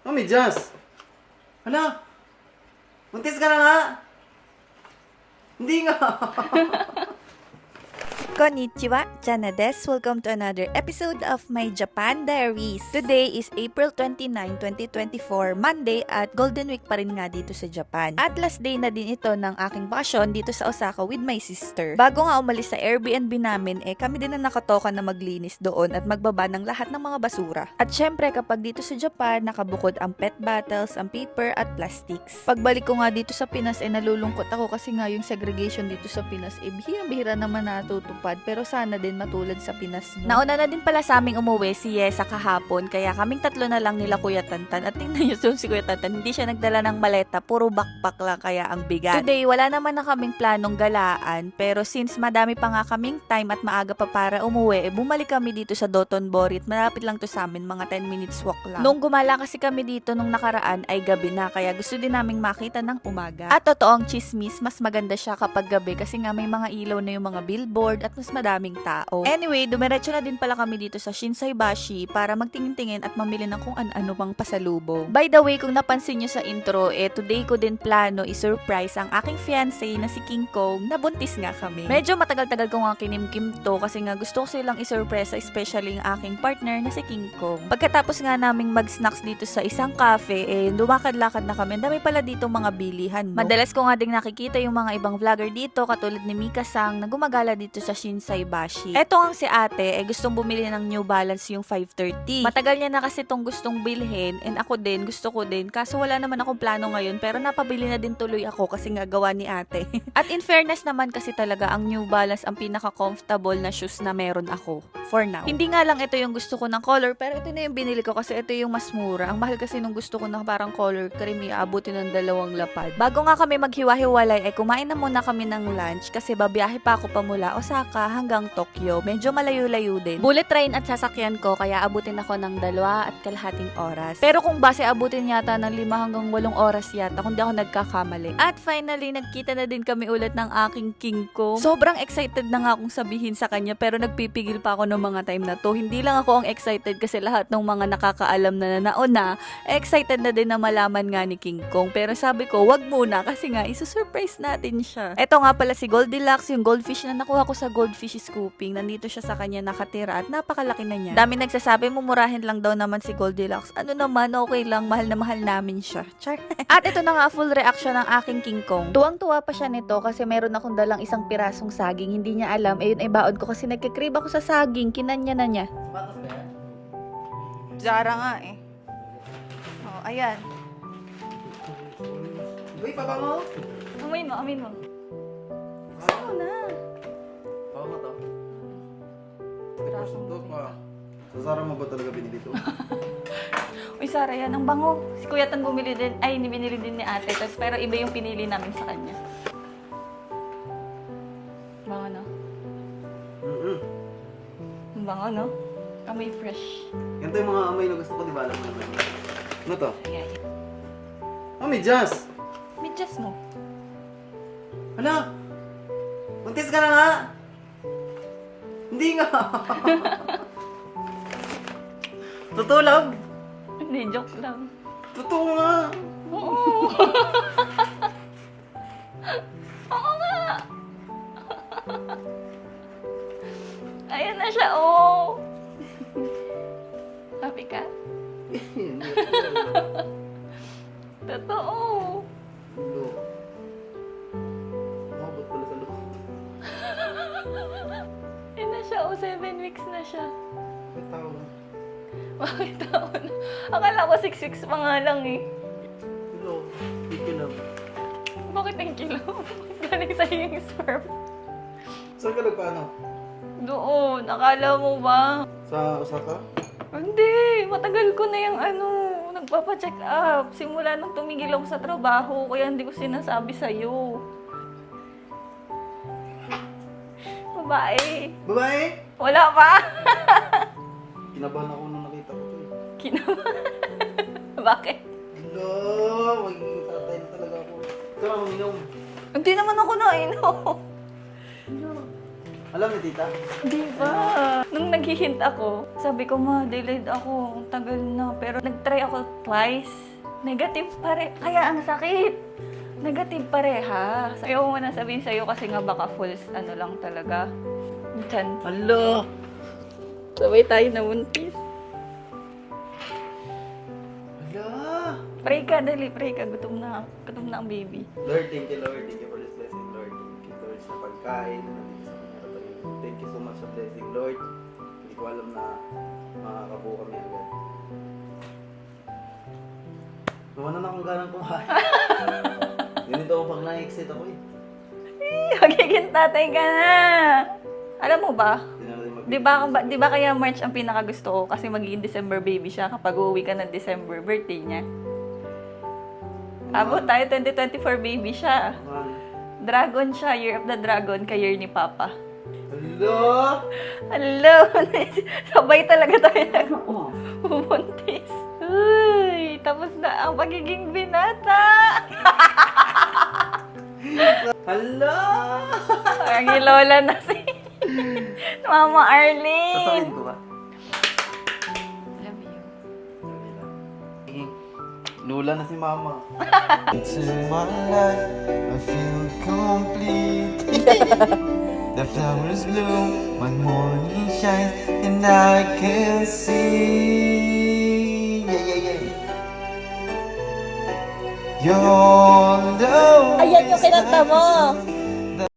Oh, medyas. Hala, buntis ka na nga. Hindi nga. Konnichiwa, Jana des. Welcome to another episode of my Japan Diaries. Today is April 29, 2024, Monday at Golden Week pa rin nga dito sa Japan. At last day na din ito ng aking bakasyon dito sa Osaka with my sister. Bago nga umalis sa Airbnb namin, kami din na nakatoka na maglinis doon at magbaba ng lahat ng mga basura. At syempre kapag dito sa Japan, nakabukod ang pet bottles, ang paper at plastics. Pagbalik ko nga dito sa Pinas, nalulungkot ako kasi nga yung segregation dito sa Pinas, bihirang-bihira naman natutupad. Pero sana din matulad sa Pinas. No? Nauna na din pala sa aming umuwi si Yesa kahapon, kaya kaming tatlo na lang nila Kuya Tantan. At tingnan nyo si Kuya Tantan, hindi siya nagdala ng maleta, puro backpack lang kaya ang bigat. Today, wala naman na kaming planong galaan, pero since madami pa nga kaming time at maaga pa para umuwi, bumalik kami dito sa Dotonbori at malapit lang to sa amin, mga 10 minutes walk lang. Nung gumala kasi kami dito nung nakaraan ay gabi na, kaya gusto din naming makita ng umaga. At totoong chismis, mas maganda siya kapag gabi kasi nga may mga ilaw na yung mga billboard at mas madaming tao. Anyway, dumiretso na din pala kami dito sa Shinsaibashi para magtingin-tingin at mamili ng kung ano pang pasalubong. By the way, kung napansin nyo sa intro, today ko din plano i-surprise ang aking fiancé na si King Kong na buntis nga kami. Medyo matagal-tagal ko nga kinimkim to kasi nga gusto ko silang i-surprise, especially ang aking partner na si King Kong. Pagkatapos nga naming mag-snacks dito sa isang cafe, lumakad-lakad na kami. Ang dami pala dito mga bilihan. No? Madalas ko nga ding nakikita yung mga ibang vlogger dito katulad ni Mika Sang na gumagala dito sa Shinsaibashi. Eto ang si ate, gustong bumili ng New Balance yung 530. Matagal niya na kasi tong gustong bilhin and ako din, gusto ko din. Kaso wala naman akong plano ngayon pero napabili na din tuloy ako kasi nga gawa ni ate. At in fairness naman kasi talaga ang New Balance ang pinaka-comfortable na shoes na meron ako. For now. Hindi nga lang ito yung gusto ko ng color pero ito na yung binili ko kasi ito yung mas mura. Ang mahal kasi nung gusto ko na parang color cream, aabutin ng 2 lapad. Bago nga kami maghiwa-hiwalay, kumain na muna kami ng lunch kasi babiyahe pa ako pa mula Osaka hanggang Tokyo. Medyo malayo-layo din. Bullet train at sasakyan ko kaya abutin ako ng 2.5 oras. Pero kung base abutin yata ng 5 hanggang 8 oras yata kung di ako nagkakamali. At finally, nagkita na din kami ulit ng aking King Kong. Sobrang excited na nga akong sabihin sa kanya pero nagpipigil pa ako ng mga time na to. Hindi lang ako ang excited kasi lahat ng mga nakakaalam na nauna, excited na din na malaman nga ni King Kong. Pero sabi ko, wag muna kasi nga isusurprise natin siya. Eto nga pala si Goldilocks, yung goldfish na nakuha ko sa Goldfish Scooping. Nandito siya sa kanya nakatira at napakalaki na niya. Dami nagsasabi mumurahin lang daw naman si Goldilocks. Ano naman, okay lang, mahal na mahal namin siya. Char. At ito na nga full reaction ng aking King Kong. Tuwang-tuwa pa siya nito kasi meron akong dalang isang pirasong saging. Hindi niya alam, yun ay baon ko kasi nagkikrib ako sa saging. Kinanya na niya. Patas ba yan? Zara nga Oh, ayan. Uy, pabango. Amin mo. Saan na? Pabango to. Pirasong Ito pa. Sa Zara mo ba talaga binili to? Uy, Sara, yan. Ang bango. Si Kuya Tan bumili din. Ay, binili din ni ate. Pero iba yung pinili namin sa kanya. Bango, no? Ang bango, no? Amoy fresh. Yan to yung mga amoy na gusto ko, di ba? Alam mo naman. Ano to? Ayan. Oh, medyas. Medyas mo. Hala, buntis ka na nga. Hindi nga. Totoo lang. Hindi, joke lang. Totoo nga. Oo. Oo nga. Ayan na siya, oh. Happy ka? Totoo. Lo. Mabot pala sa loob. Ayan na siya, oh. 7 weeks na siya. May tao na. Bakit taon na? Akala ko 6 weeks pa nga lang eh. Lo, thank you lang. Bakit ang kilo? Galing sa'yo yung sperm. Saan ka nagpaano? Doon, akala mo ba? Sa Osaka? Hindi, matagal ko na yung nagpapa-check up. Simula nung tumigil ako sa trabaho, kaya hindi ko sinasabi sa'yo. Babae. Babae? Wala pa. Kinabahan ako nung nakita ko to eh. Bakit? Lo, magiging tatay na talaga ako. Ikaw ang uminom. Hindi naman ako nainom. Alam ni tita? Di ba? Nung naghihint ako, sabi ko, ma, delayed ako. Ang tagal na. Pero nag-try ako twice. Negative kaya ang sakit. Negative pareha. Ayaw mo na sabihin sa'yo kasi nga baka false ano lang talaga. Diyan. Hala! Sabay tayo na buntis. Hala! Pray ka, dali. Pray ka. Gutom na ang baby. Lord, thank you Lord. Thank you for this blessing, Lord. Thank you Lord sa pagkain na nandito sa kanya. Thank you so much sa blessing, Lord. Hindi ko alam na makakabuo kami agad. Nawanan akong ganang kumain. Ganito ako pag na-exit ako eh. Magiging tatay ka na. Alam mo ba? Hindi na rin Di ba kaya March ang pinakagusto ko kasi magiging December baby siya kapag uuwi ka ng December birthday niya. Abot tayo 2024 baby siya. Dragon siya, Year of the Dragon, ka-year ni Papa. Hello! Hello! Sabay talaga tayo nag-pumuntis. Uy, tapos na ang pagiging binata. Hello! Ang ilola na si Mama Sasabihin Arlene. ko ba? Love you. Lula na si Mama. To my life, I feel complete. The flowers bloom, one morning shines, and I can see. Yeah, yeah, yeah. Your love. Ayan yung kinanta mo.